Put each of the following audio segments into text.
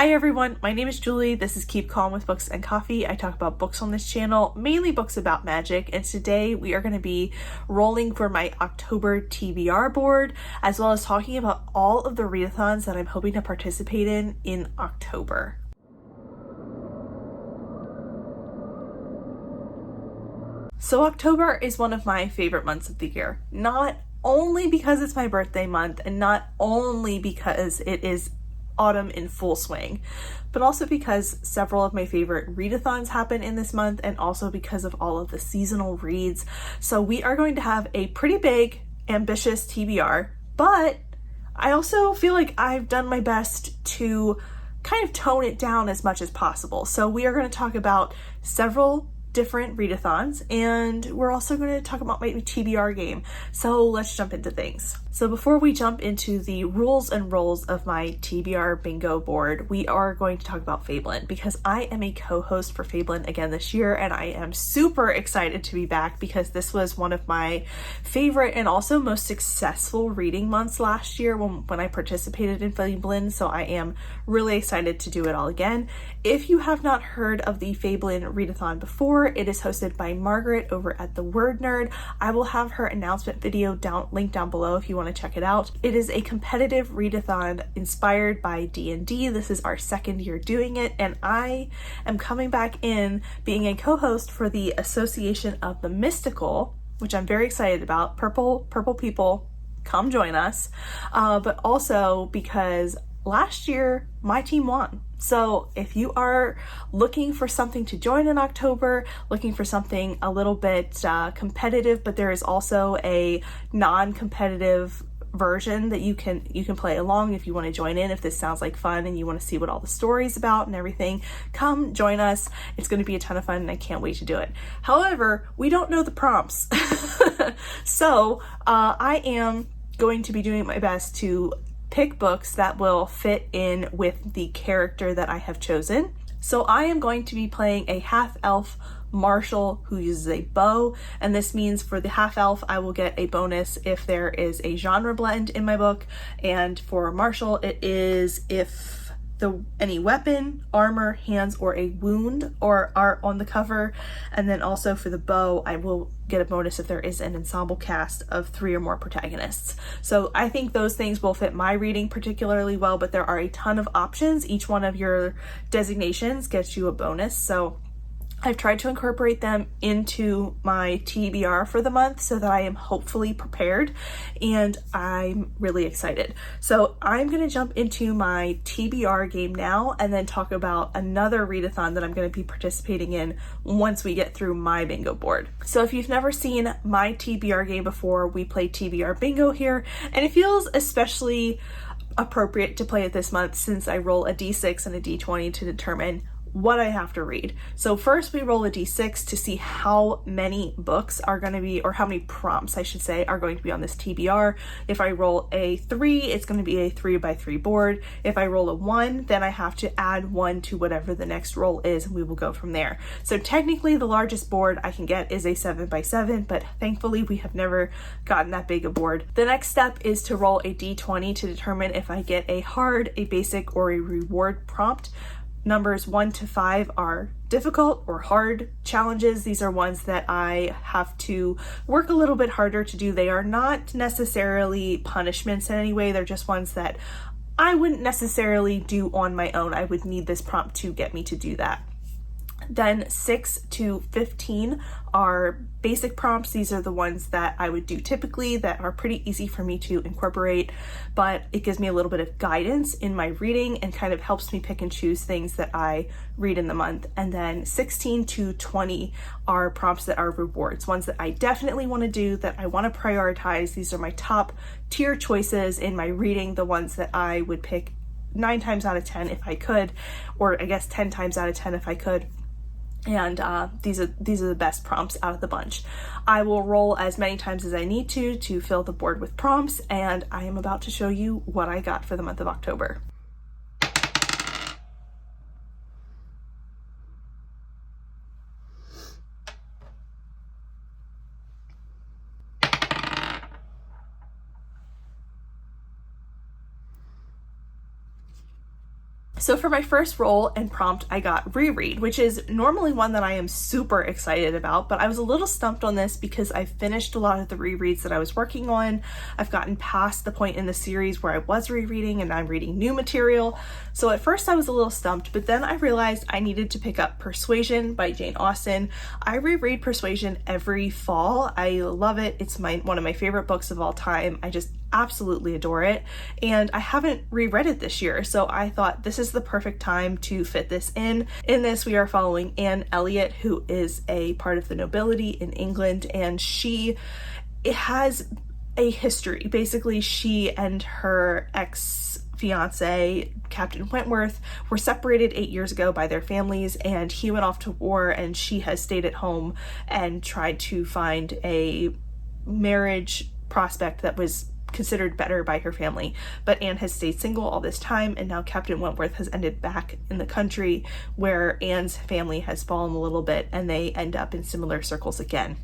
Hi everyone, my name is Julie. This is Keep Calm with Books and Coffee. I talk about books on this channel, mainly books about magic, and today we are going to be rolling for my October TBR board, as well as talking about all of the readathons that I'm hoping to participate in October. So October is one of my favorite months of the year, not only because it's my birthday month and not only because it is autumn in full swing, but also because several of my favorite readathons happen in this month and also because of all of the seasonal reads. So we are going to have a pretty big, ambitious TBR, but I also feel like I've done my best to kind of tone it down as much as possible. So we are going to talk about several different readathons, and we're also going to talk about my TBR game. So let's jump into things. So before we jump into the rules and roles of my TBR bingo board, we are going to talk about Fablen because I am a co-host for Fablen again this year, and I am super excited to be back because this was one of my favorite and also most successful reading months last year when I participated in Fablen, so I am really excited to do it all again. If you have not heard of the Fablen readathon before, it is hosted by Margaret over at The Word Nerd. I will have her announcement video linked down below if you want to check it out. It is a competitive readathon inspired by D&D. This is our second year doing it, and I am coming back in being a co-host for the Association of the Mystical, which I'm very excited about. Purple people, come join us. But also because last year my team won. So if you are looking for something to join in October, looking for something a little bit competitive, but there is also a non-competitive version that you can play along if you want to join in, if this sounds like fun and you want to see what all the story's about and everything, come join us. It's going to be a ton of fun and I can't wait to do it. However, we don't know the prompts. So I am going to be doing my best to pick books that will fit in with the character that I have chosen. So I am going to be playing a half-elf Marshall who uses a bow, and this means for the half-elf I will get a bonus if there is a genre blend in my book, and for Marshall it is if any weapon, armor, hands, or a wound or are on the cover. And then also for the bow, I will get a bonus if there is an ensemble cast of 3 or more protagonists. So I think those things will fit my reading particularly well, but there are a ton of options. Each one of your designations gets you a bonus. So I've tried to incorporate them into my TBR for the month so that I am hopefully prepared, and I'm really excited. So I'm going to jump into my TBR game now and then talk about another readathon that I'm going to be participating in once we get through my bingo board. So if you've never seen my TBR game before, we play TBR Bingo here, and it feels especially appropriate to play it this month since I roll a d6 and a d20 to determine what I have to read. So first we roll a d6 to see how many books are going to be, or how many prompts I should say, are going to be on this TBR. If I roll a 3, it's going to be a 3x3 board. If I roll a 1, then I have to add 1 to whatever the next roll is, and we will go from there. So technically the largest board I can get is a 7x7, but thankfully we have never gotten that big a board. The next step is to roll a d20 to determine if I get a hard, a basic, or a reward prompt. Numbers 1 to 5 are difficult or hard challenges. These are ones that I have to work a little bit harder to do. They are not necessarily punishments in any way. They're just ones that I wouldn't necessarily do on my own. I would need this prompt to get me to do that. Then 6 to 15 are basic prompts. These are the ones that I would do typically that are pretty easy for me to incorporate, but it gives me a little bit of guidance in my reading and kind of helps me pick and choose things that I read in the month. And then 16 to 20 are prompts that are rewards, ones that I definitely want to do, that I want to prioritize. These are my top tier choices in my reading, the ones that I would pick 9 times out of 10 if I could, or I guess 10 times out of 10 if I could. And these are the best prompts out of the bunch. I will roll as many times as I need to fill the board with prompts, and I am about to show you what I got for the month of October. So for my first role and prompt, I got reread, which is normally one that I am super excited about, but I was a little stumped on this because I finished a lot of the rereads that I was working on. I've gotten past the point in the series where I was rereading and I'm reading new material. So at first I was a little stumped, but then I realized I needed to pick up Persuasion by Jane Austen. I reread Persuasion every fall. I love it. It's one of my favorite books of all time. I just absolutely adore it, and I haven't reread it this year, so I thought this is the perfect time to fit this in. In this, we are following Anne Elliot, who is a part of the nobility in England, and it has a history. Basically, she and her ex-fiance, Captain Wentworth, were separated 8 years ago by their families, and he went off to war, and she has stayed at home and tried to find a marriage prospect that was considered better by her family. But Anne has stayed single all this time, and now Captain Wentworth has ended back in the country where Anne's family has fallen a little bit, and they end up in similar circles again.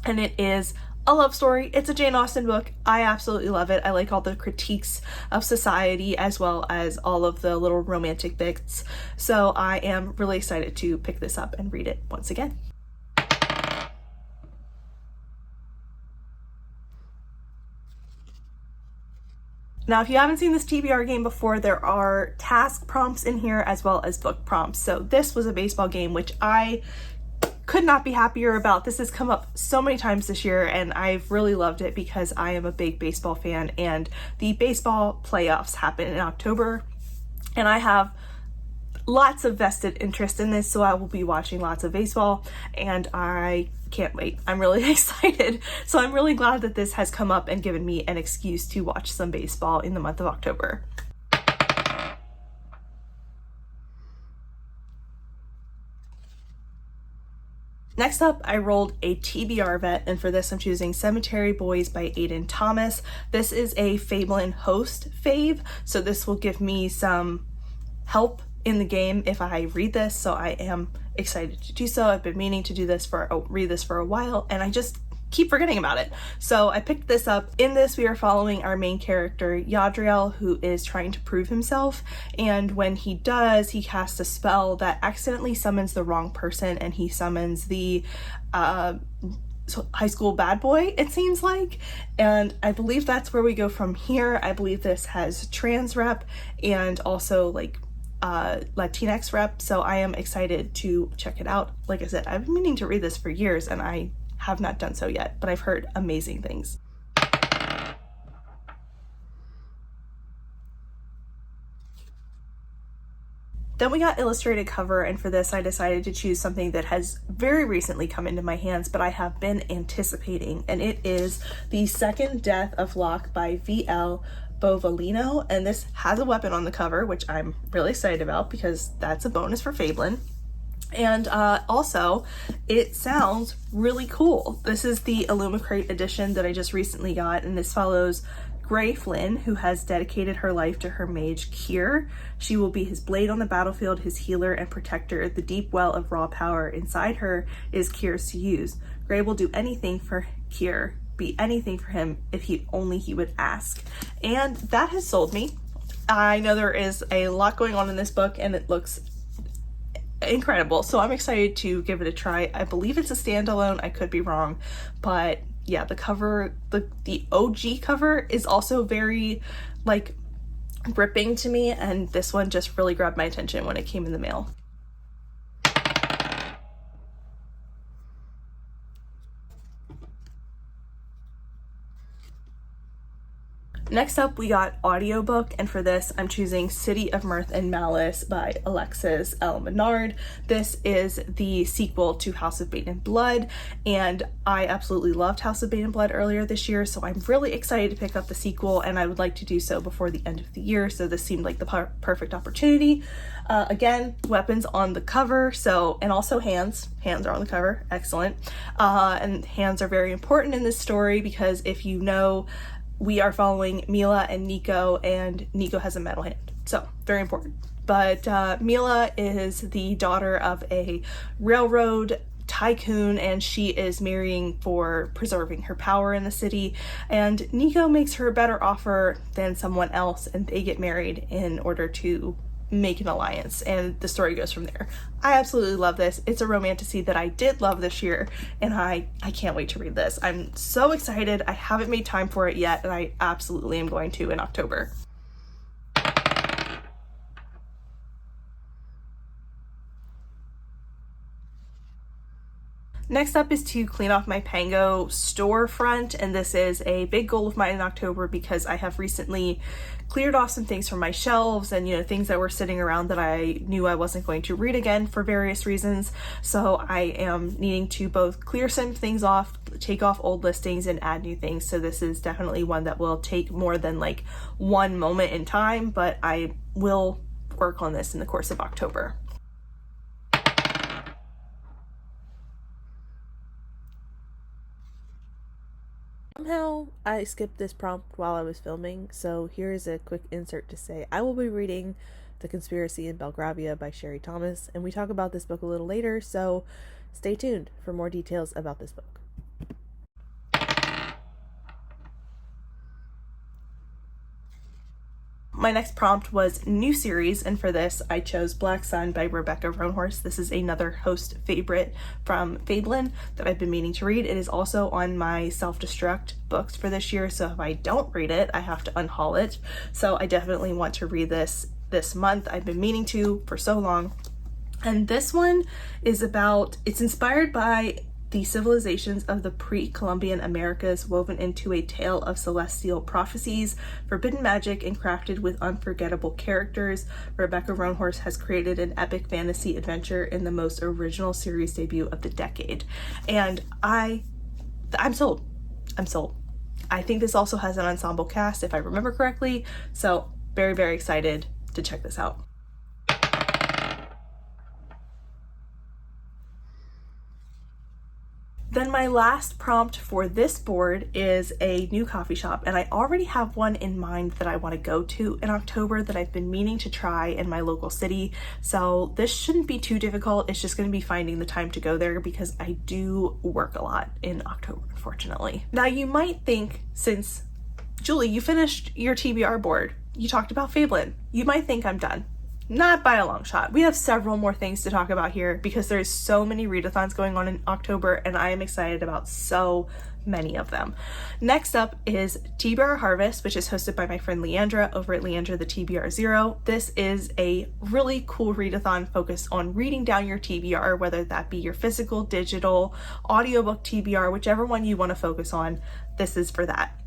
And it is a love story. It's a Jane Austen book. I absolutely love it. I like all the critiques of society as well as all of the little romantic bits. So I am really excited to pick this up and read it once again. Now, if you haven't seen this TBR game before, there are task prompts in here as well as book prompts. So this was a baseball game, which I could not be happier about. This has come up so many times this year, and I've really loved it because I am a big baseball fan, and the baseball playoffs happen in October, and I have lots of vested interest in this, so I will be watching lots of baseball, and I can't wait. I'm really excited. So I'm really glad that this has come up and given me an excuse to watch some baseball in the month of October. Next up, I rolled a TBR vet, and for this I'm choosing Cemetery Boys by Aidan Thomas. This is a Fablen host fave, so this will give me some help in the game if I read this, so I am excited to do so. I've been meaning to read this for a while, and I just keep forgetting about it. So I picked this up. In this, we are following our main character, Yadriel, who is trying to prove himself, and when he does, he casts a spell that accidentally summons the wrong person, and he summons the high school bad boy, it seems like, and I believe that's where we go from here. I believe this has trans rep and also like Latinx rep, so I am excited to check it out. Like I said, I've been meaning to read this for years and I have not done so yet, but I've heard amazing things. Then we got illustrated cover, and for this I decided to choose something that has very recently come into my hands, but I have been anticipating, and it is The Second Death of Locke by V.L. Bovalino, and this has a weapon on the cover, which I'm really excited about because that's a bonus for Fablen. And also, it sounds really cool. This is the Illumicrate edition that I just recently got, and this follows Gray Flynn, who has dedicated her life to her mage, Kier. She will be his blade on the battlefield, his healer and protector. The deep well of raw power inside her is Kier's to use. Gray will do anything for Kier, be anything for him if he would ask. And that has sold me. I know there is a lot going on in this book, and it looks incredible, so I'm excited to give it a try. I believe it's a standalone, I could be wrong, but yeah, the cover, the OG cover is also very like gripping to me, and this one just really grabbed my attention when it came in the mail. Next up, we got audiobook, and for this I'm choosing City of Mirth and Malice by Alexis L. Menard. This is the sequel to House of Bane and Blood, and I absolutely loved House of Bane and Blood earlier this year, so I'm really excited to pick up the sequel, and I would like to do so before the end of the year, so this seemed like the perfect opportunity. Again, weapons on the cover, and also hands. Hands are on the cover, excellent. And hands are very important in this story because if you know, we are following Mila and Nico has a metal hand, so very important. But Mila is the daughter of a railroad tycoon, and she is marrying for preserving her power in the city, and Nico makes her a better offer than someone else, and they get married in order to make an alliance, and the story goes from there. I absolutely love this. It's a romantasy that I did love this year, and I can't wait to read this. I'm so excited. I haven't made time for it yet, and I absolutely am going to in October. Next up is to clean off my Pango storefront, and this is a big goal of mine in October because I have recently cleared off some things from my shelves and, things that were sitting around that I knew I wasn't going to read again for various reasons. So I am needing to both clear some things off, take off old listings, and add new things. So this is definitely one that will take more than like one moment in time, but I will work on this in the course of October. Somehow I skipped this prompt while I was filming, so here is a quick insert to say I will be reading The Conspiracy in Belgravia by Sherry Thomas, and we talk about this book a little later, so stay tuned for more details about this book. My next prompt was new series, and for this I chose Black Sun by Rebecca Roanhorse. This is another host favorite from Fablen that I've been meaning to read. It is also on my self-destruct books for this year, so if I don't read it, I have to unhaul it. So I definitely want to read this month. I've been meaning to for so long. And this one is it's inspired by the civilizations of the pre-Columbian Americas, woven into a tale of celestial prophecies, forbidden magic, and crafted with unforgettable characters. Rebecca Roanhorse has created an epic fantasy adventure in the most original series debut of the decade. And I'm sold. I think this also has an ensemble cast, if I remember correctly. So very, very excited to check this out. Then my last prompt for this board is a new coffee shop, and I already have one in mind that I want to go to in October that I've been meaning to try in my local city. So this shouldn't be too difficult. It's just going to be finding the time to go there because I do work a lot in October, unfortunately. Now you might think, since Julie, you finished your TBR board, you talked about Fablen, you might think I'm done. Not by a long shot. We have several more things to talk about here because there's so many readathons going on in October, and I am excited about so many of them. Next up is TBR Harvest, which is hosted by my friend Leandra over at Leandra the TBR Zero. This is a really cool readathon focused on reading down your TBR, whether that be your physical, digital, audiobook TBR, whichever one you want to focus on, this is for that.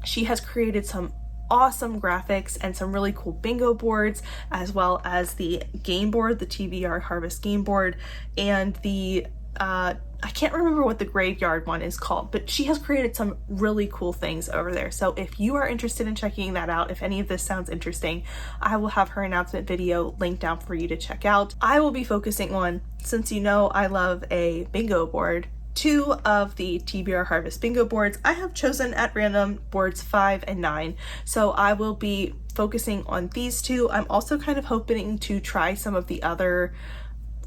She has created some awesome graphics and some really cool bingo boards, as well as the game board, the TBR Harvest game board, and the I can't remember what the graveyard one is called, but she has created some really cool things over there. So if you are interested in checking that out, if any of this sounds interesting, I will have her announcement video linked down for you to check out. I will be focusing on, since you know I love a bingo board, 2 of the TBR Harvest bingo boards. I have chosen at random boards 5 and 9, so I will be focusing on these 2. I'm also kind of hoping to try some of the other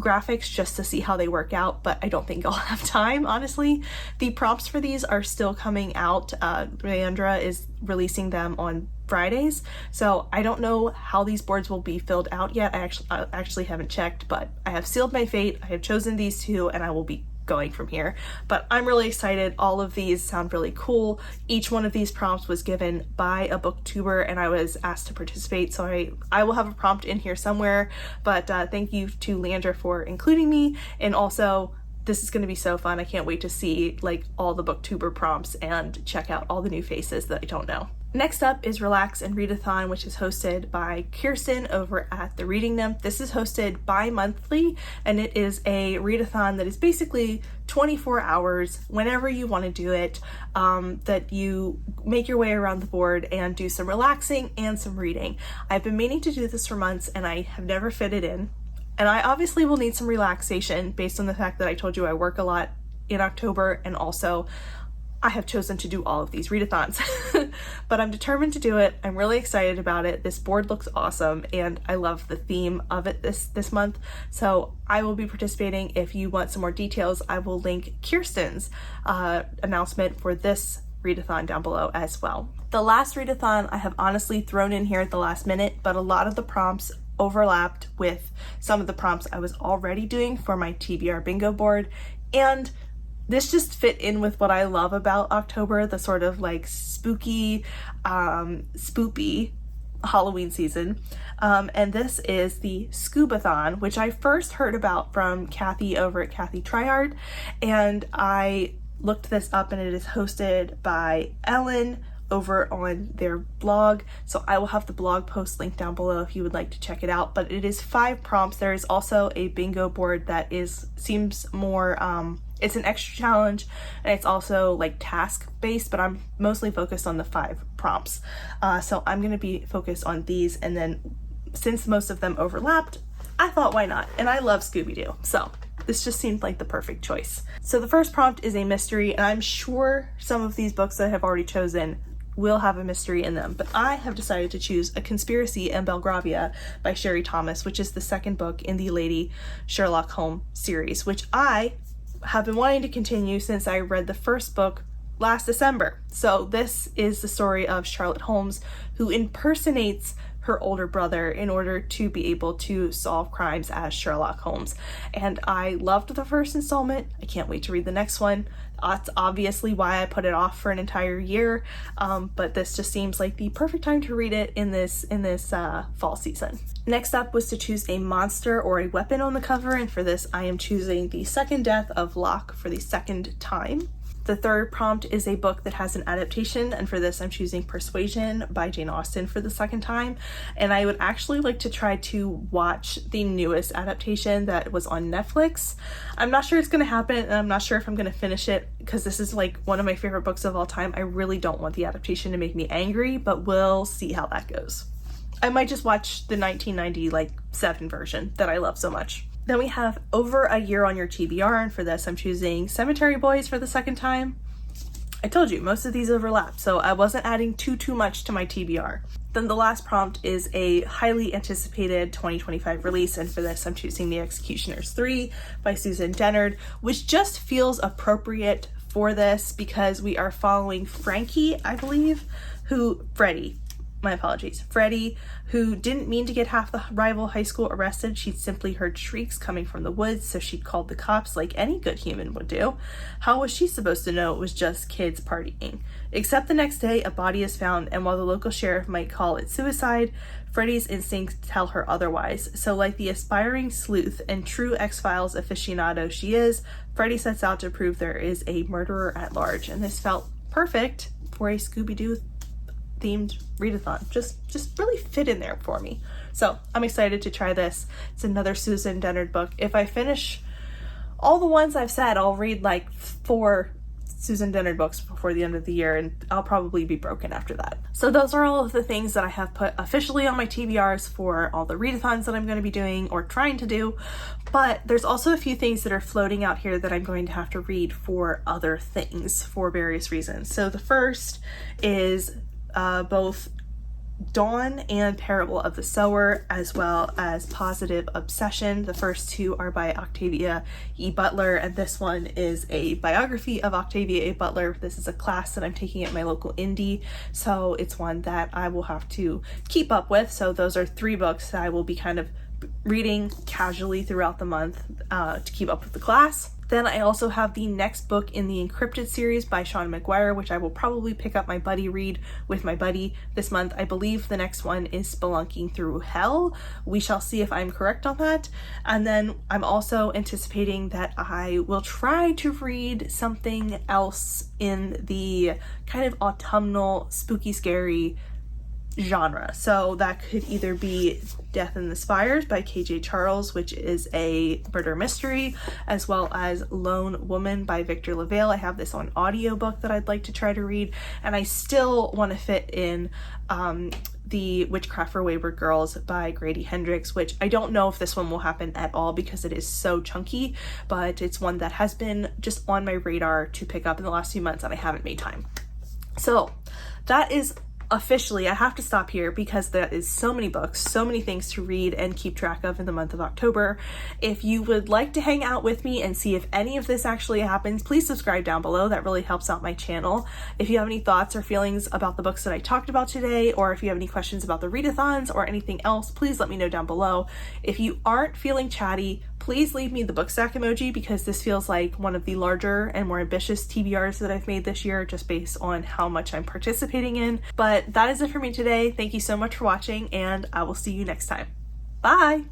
graphics just to see how they work out, but I don't think I'll have time, honestly. The prompts for these are still coming out. Leandra is releasing them on Fridays, so I don't know how these boards will be filled out yet. I actually haven't checked, but I have sealed my fate. I have chosen these 2, and I will be going from here. But I'm really excited. All of these sound really cool. Each one of these prompts was given by a booktuber, and I was asked to participate, so I will have a prompt in here somewhere. But thank you to Leandra for including me, and also this is going to be so fun. I can't wait to see like all the booktuber prompts and check out all the new faces that I don't know. Next up is Relax and Readathon, which is hosted by Kirsten over at The Reading Nymph. This is hosted bi-monthly, and it is a readathon that is basically 24 hours, whenever you want to do it, that you make your way around the board and do some relaxing and some reading. I've been meaning to do this for months, and I have never fit it in. And I obviously will need some relaxation based on the fact that I told you I work a lot in October, and also I have chosen to do all of these readathons. But I'm determined to do it. I'm really excited about it. This board looks awesome, and I love the theme of it this month. So I will be participating. If you want some more details, I will link Kirsten's announcement for this readathon down below as well. The last readathon I have honestly thrown in here at the last minute, but a lot of the prompts overlapped with some of the prompts I was already doing for my TBR bingo board, and this just fit in with what I love about October, the sort of like spooky, spoopy Halloween season. And this is the Scoobathon, which I first heard about from Kathy over at Kathy Tryhard, and I looked this up, and it is hosted by Ellen over on their blog, so I will have the blog post linked down below if you would like to check it out. But it is 5 prompts. There is also a bingo board that seems more it's an extra challenge, and it's also like task based, but I'm mostly focused on the 5 prompts. So I'm going to be focused on these, and then since most of them overlapped, I thought why not? And I love Scooby-Doo, so this just seemed like the perfect choice. So the first prompt is a mystery, and I'm sure some of these books that I have already chosen will have a mystery in them, but I have decided to choose A Conspiracy in Belgravia by Sherry Thomas, which is the second book in the Lady Sherlock Holmes series, which I have been wanting to continue since I read the first book last December. So this is the story of Charlotte Holmes, who impersonates her older brother in order to be able to solve crimes as Sherlock Holmes. And I loved the first installment. I can't wait to read the next one. That's obviously why I put it off for an entire year, but this just seems like the perfect time to read it in this fall season. Next up was to choose a monster or a weapon on the cover, and for this I am choosing The Second Death of Locke for the second time. The third prompt is a book that has an adaptation, and for this I'm choosing Persuasion by Jane Austen for the second time. And I would actually like to try to watch the newest adaptation that was on Netflix. I'm not sure it's going to happen, and I'm not sure if I'm going to finish it, because this is like one of my favorite books of all time. I really don't want the adaptation to make me angry, but we'll see how that goes. I might just watch the 1997 version that I love so much. Then we have Over a Year on Your TBR, and for this I'm choosing Cemetery Boys for the second time. I told you, most of these overlap, so I wasn't adding too much to my TBR. Then the last prompt is a highly anticipated 2025 release, and for this I'm choosing The Executioners 3 by Susan Dennard, which just feels appropriate for this because we are following Frankie, I believe, Freddie, who didn't mean to get half the rival high school arrested. She'd simply heard shrieks coming from the woods, so she'd called the cops like any good human would do. How was she supposed to know it was just kids partying? Except the next day, a body is found, and while the local sheriff might call it suicide, Freddie's instincts tell her otherwise. So like the aspiring sleuth and true X-Files aficionado she is, Freddie sets out to prove there is a murderer at large, and this felt perfect for a Scooby-Doo themed readathon. Just really fit in there for me. So I'm excited to try this. It's another Susan Dennard book. If I finish all the ones I've said, I'll read like 4 Susan Dennard books before the end of the year, and I'll probably be broken after that. So those are all of the things that I have put officially on my TBRs for all the readathons that I'm going to be doing or trying to do, but there's also a few things that are floating out here that I'm going to have to read for other things for various reasons. So the first is both Dawn and Parable of the Sower, as well as Positive Obsession. The first 2 are by Octavia E. Butler, and this one is a biography of Octavia E. Butler. This is a class that I'm taking at my local indie, so it's one that I will have to keep up with. So those are 3 books that I will be kind of reading casually throughout the month to keep up with the class. Then I also have the next book in the Encrypted series by Sean McGuire, which I will probably pick up my buddy read with my buddy this month. I believe the next one is Spelunking Through Hell. We shall see if I'm correct on that. And then I'm also anticipating that I will try to read something else in the kind of autumnal, spooky, scary genre. So that could either be Death in the Spires by KJ Charles, which is a murder mystery, as well as Lone Woman by Victor LaValle. I have this on audiobook that I'd like to try to read, and I still want to fit in the Witchcraft for Wayward Girls by Grady Hendrix, which I don't know if this one will happen at all because it is so chunky, but it's one that has been just on my radar to pick up in the last few months and I haven't made time. So that is officially, I have to stop here because there is so many books, so many things to read and keep track of in the month of October. If you would like to hang out with me and see if any of this actually happens, please subscribe down below. That really helps out my channel. If you have any thoughts or feelings about the books that I talked about today, or if you have any questions about the readathons or anything else, please let me know down below. If you aren't feeling chatty, please leave me the book stack emoji, because this feels like one of the larger and more ambitious TBRs that I've made this year, just based on how much I'm participating in. But that is it for me today. Thank you so much for watching, and I will see you next time. Bye!